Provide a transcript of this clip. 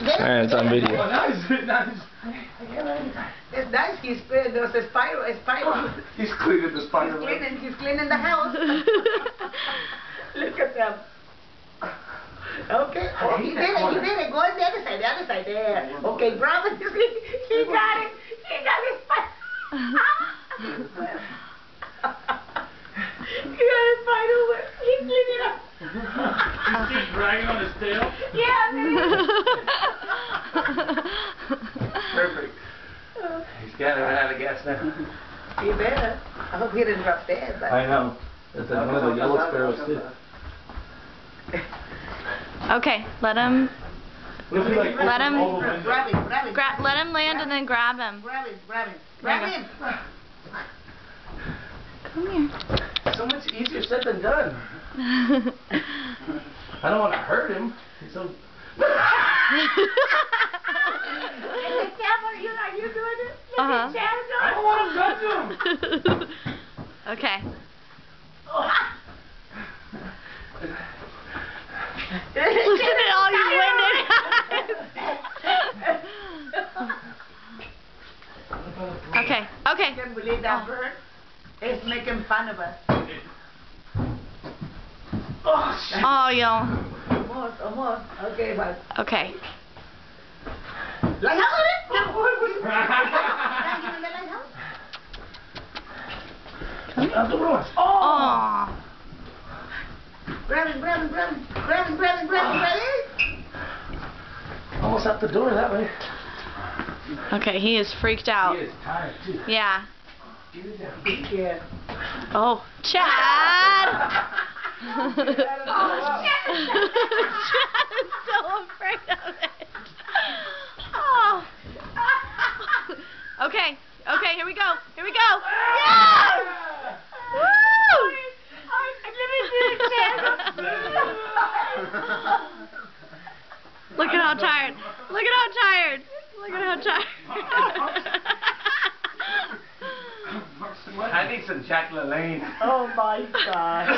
Alright, it's on video. Oh, nice, nice. It's nice. He's cleaning. There's a spider. He's cleaning the spider. He's cleaning the house. Look at them. Okay. Oh, he did it. He did it. Go on the other side. The other side. There. Okay, grab it. He got it. He got his spider. He got his spider web. He's cleaning it up. He's still dragging on his tail? Yeah, man. Perfect. He's got to run out of gas now. He better. I hope he didn't drop dead. But I know. That's one of the yellow sparrows too. Okay, let him. Let him. Grab him. Let him land and then grab him. Grab him. Grab him. Come here. So much easier said than done. I don't want to hurt him. He's so. Are you doing it? Uh-huh. I don't want to touch him. Okay. Look at all you winded guys. Okay. I can't believe that bird is making fun of us. Oh, yo. Almost. Okay, but. Okay. Lighthouse? Oh. Grab him. Almost out the door that way. Okay, he is freaked out. He is tired too. Yeah. Get it down. Yeah. Oh, Chad! Chad is so afraid of it. Oh. Okay, here we go. Yes! Woo! Look at how tired. I need some Jack LaLanne. Oh my God.